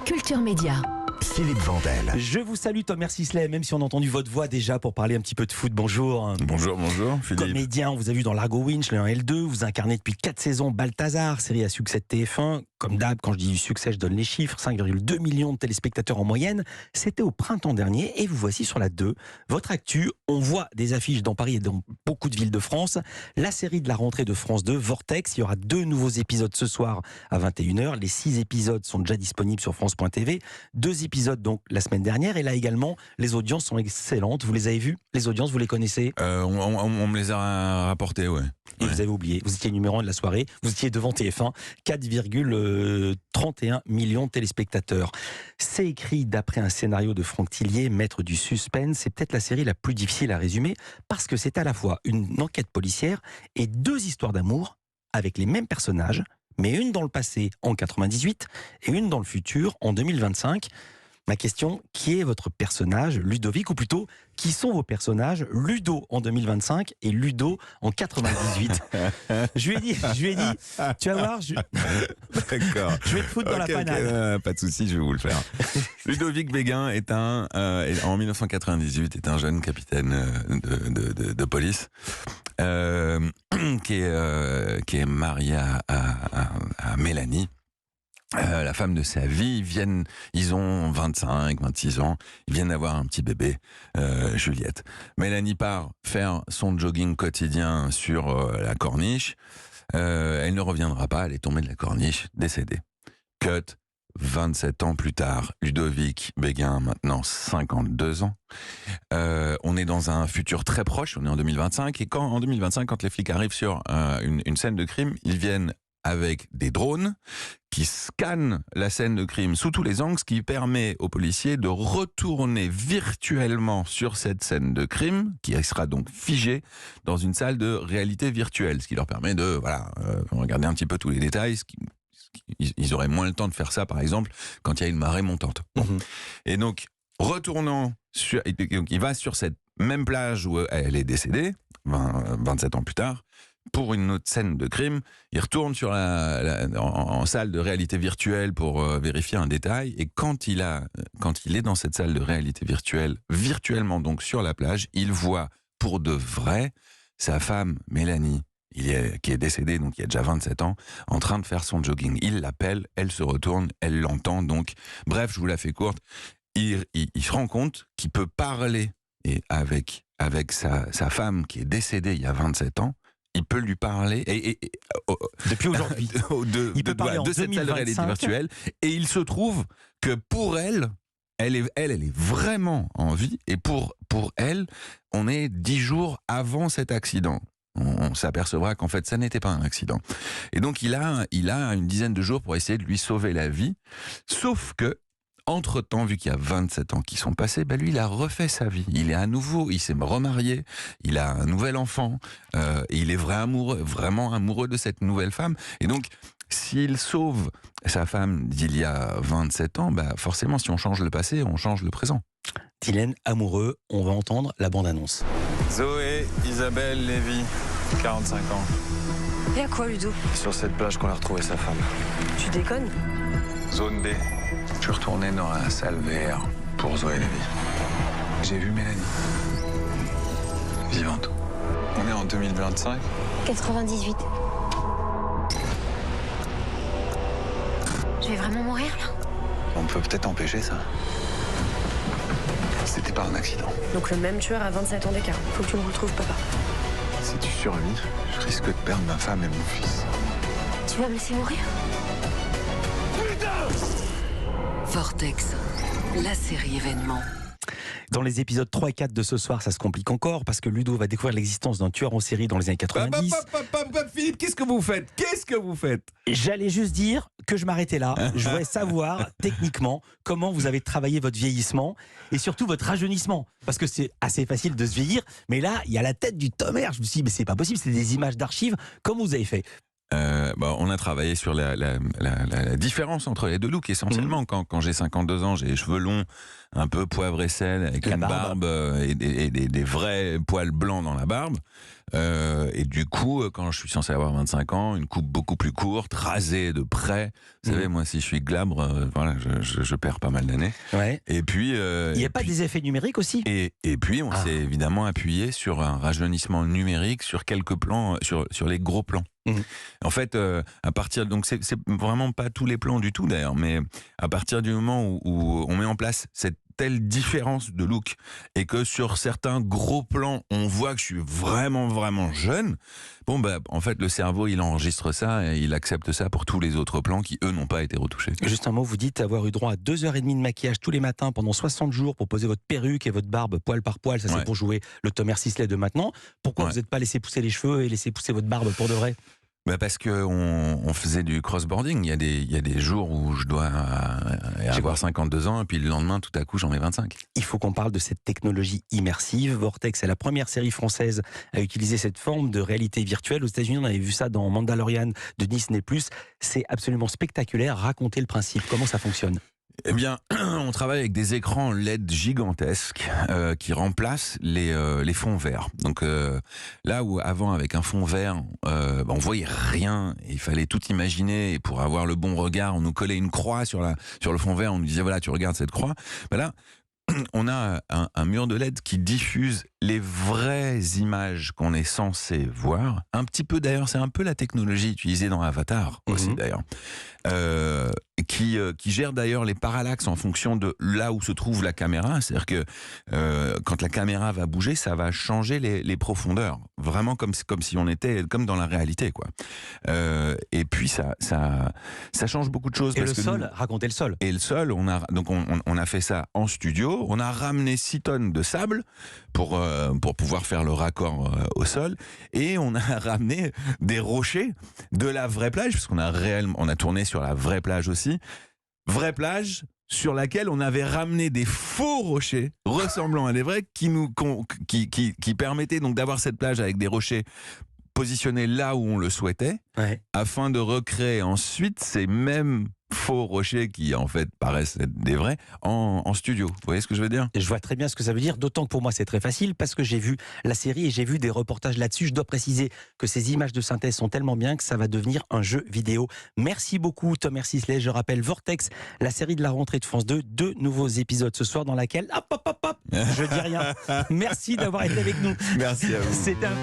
Culture Média. Philippe Vandel. Je vous salue Thomas Sisley, même si on a entendu votre voix déjà pour parler un petit peu de foot. Bonjour. Bonjour Philippe. Comédien, on vous a vu dans Largo Winch, le 1 et le 2. Vous incarnez depuis 4 saisons Balthazar, série à succès de TF1. Comme d'hab, quand je dis du succès, je donne les chiffres. 5,2 millions de téléspectateurs en moyenne. C'était au printemps dernier et vous voici sur la 2. Votre actu, on voit des affiches dans Paris et dans beaucoup de villes de France. La série de la rentrée de France 2, Vortex. Il y aura 2 nouveaux épisodes ce soir à 21h. Les 6 épisodes sont déjà disponibles sur France.tv. 2 épisodes donc la semaine dernière. Et là également, les audiences sont excellentes. Vous les avez vues? Les audiences, vous les connaissez? On me les a rapportées, ouais. Et vous avez oublié, vous étiez numéro 1 de la soirée, vous étiez devant TF1, 4,31 millions de téléspectateurs. C'est écrit d'après un scénario de Franck Tillier, maître du suspense. C'est peut-être la série la plus difficile à résumer parce que c'est à la fois une enquête policière et 2 histoires d'amour avec les mêmes personnages, mais une dans le passé en 98 et une dans le futur en 2025. Ma question, qui est votre personnage, Ludovic, ou plutôt, qui sont vos personnages, Ludo en 2025 et Ludo en 98? Je lui ai dit, tu vas voir, D'accord. Je vais te foutre dans la panade. Pas de souci, je vais vous le faire. Ludovic Béguin est en 1998, est un jeune capitaine de police qui est marié à Mélanie. La femme de sa vie, ils ont 25, 26 ans, ils viennent d'avoir un petit bébé, Juliette. Mélanie part faire son jogging quotidien sur la corniche, elle ne reviendra pas, elle est tombée de la corniche, décédée. Cut, 27 ans plus tard, Ludovic Béguin, maintenant 52 ans. On est dans un futur très proche, on est en 2025, et en 2025, quand les flics arrivent sur une scène de crime, ils viennent avec des drones qui scannent la scène de crime sous tous les angles, ce qui permet aux policiers de retourner virtuellement sur cette scène de crime, qui sera donc figée dans une salle de réalité virtuelle, ce qui leur permet de regarder un petit peu tous les détails. Ils auraient moins le temps de faire ça, par exemple, quand il y a une marée montante. Bon. Et donc, il va sur cette même plage où elle est décédée, 27 ans plus tard, pour une autre scène de crime. Il retourne en salle de réalité virtuelle pour vérifier un détail. Et quand il est dans cette salle de réalité virtuelle, virtuellement donc sur la plage, il voit pour de vrai sa femme Mélanie, qui est décédée, donc il y a déjà 27 ans, en train de faire son jogging. Il l'appelle, elle se retourne, elle l'entend. Donc, bref, je vous la fais courte. Il se rend compte qu'il peut parler avec sa femme qui est décédée il y a 27 ans. Il peut lui parler depuis aujourd'hui. Il peut parler de cette salle de réalité virtuelle. Et il se trouve que pour elle est vraiment en vie. Et pour elle, on est 10 jours avant cet accident. On s'apercevra qu'en fait, ça n'était pas un accident. Et donc, il a une dizaine de jours pour essayer de lui sauver la vie. Sauf que, entre-temps, vu qu'il y a 27 ans qui sont passés, lui, il a refait sa vie. Il est à nouveau, il s'est remarié, il a un nouvel enfant, et il est vraiment amoureux de cette nouvelle femme. Et donc, s'il sauve sa femme d'il y a 27 ans, forcément, si on change le passé, on change le présent. Tylène, amoureux, on va entendre la bande-annonce. Zoé Isabelle Lévy, 45 ans. Et à quoi, Ludo? Sur cette plage qu'on a retrouvé sa femme. Tu déconnes? Zone B. Je suis retourné dans la salle VR pour Zoé Lévy. J'ai vu Mélanie. Vivante. On est en 2025. 98. Je vais vraiment mourir là? On peut peut-être empêcher ça. C'était pas un accident. Donc le même tueur à 27 ans d'écart. Faut que tu le retrouves, papa. Si tu survis, je risque de perdre ma femme et mon fils. Tu vas me laisser mourir? Vortex, la série événement. Dans les épisodes 3 et 4 de ce soir, ça se complique encore parce que Ludo va découvrir l'existence d'un tueur en série dans les années 90. Philippe, qu'est-ce que vous faites? J'allais juste dire que je m'arrêtais là. Je voulais savoir, techniquement, comment vous avez travaillé votre vieillissement et surtout votre rajeunissement. Parce que c'est assez facile de se vieillir, mais là, il y a la tête du Tonnerre. Je me suis dit, mais c'est pas possible, c'est des images d'archives. Comment vous avez fait? On a travaillé sur la différence entre les deux looks essentiellement. Quand j'ai 52 ans, j'ai les cheveux longs, un peu poivre et sel, avec une barbe et des vrais poils blancs dans la barbe. Et du coup, quand je suis censé avoir 25 ans, une coupe beaucoup plus courte, rasée de près. Vous savez, moi, si je suis glabre, je perds pas mal d'années. Ouais. Et puis, il n'y a pas des effets numériques aussi? Et puis, on s'est évidemment appuyé sur un rajeunissement numérique sur quelques plans, sur les gros plans. En fait, à partir donc c'est vraiment pas tous les plans du tout d'ailleurs, mais à partir du moment où on met en place cette telle différence de look et que sur certains gros plans on voit que je suis vraiment jeune, en fait le cerveau il enregistre ça et il accepte ça pour tous les autres plans qui eux n'ont pas été retouchés. Juste un mot, vous dites avoir eu droit à 2h30 de maquillage tous les matins pendant 60 jours pour poser votre perruque et votre barbe poil par poil, ça c'est pour jouer le Thomas Sisley de maintenant. Pourquoi vous n'êtes pas laissé pousser les cheveux et laissé pousser votre barbe pour de vrai? Parce qu'on faisait du crossboarding. Il y a des jours où je dois avoir 52 ans et puis le lendemain, tout à coup, j'en ai 25. Il faut qu'on parle de cette technologie immersive. Vortex est la première série française à utiliser cette forme de réalité virtuelle. Aux États-Unis, on avait vu ça dans Mandalorian de Disney+. C'est absolument spectaculaire. Racontez le principe. Comment ça fonctionne? Eh bien, on travaille avec des écrans LED gigantesques qui remplacent les fonds verts. Donc là où avant, avec un fond vert, on voyait rien, et il fallait tout imaginer, et pour avoir le bon regard, on nous collait une croix sur le fond vert, on nous disait voilà, tu regardes cette croix. Là, on a un mur de LED qui diffuse les vraies images qu'on est censé voir. Un petit peu d'ailleurs, c'est un peu la technologie utilisée dans Avatar aussi d'ailleurs. Qui gère d'ailleurs les parallaxes en fonction de là où se trouve la caméra. C'est-à-dire que quand la caméra va bouger, ça va changer les profondeurs. Vraiment comme si on était comme dans la réalité, quoi. Et puis ça change beaucoup de choses. Et parce le que sol, racontez le sol. Et le sol, on a fait ça en studio. On a ramené 6 tonnes de sable pour pouvoir faire le raccord au sol. Et on a ramené des rochers de la vraie plage, parce qu'on a tourné sur la vraie plage aussi. Vraie plage sur laquelle on avait ramené des faux rochers ressemblant à des vrais qui permettaient donc d'avoir cette plage avec des rochers positionnés là où on le souhaitait, afin de recréer ensuite ces mêmes faux rochers qui en fait paraissent être des vrais en studio. Vous voyez ce que je veux dire? Je vois très bien ce que ça veut dire, d'autant que pour moi c'est très facile parce que j'ai vu la série et j'ai vu des reportages là-dessus. Je dois préciser que ces images de synthèse sont tellement bien que ça va devenir un jeu vidéo. Merci beaucoup Thomas Sisley. Je rappelle Vortex, la série de la rentrée de France 2, 2 nouveaux épisodes ce soir dans laquelle je dis rien. Merci d'avoir été avec nous. Merci à vous. C'est un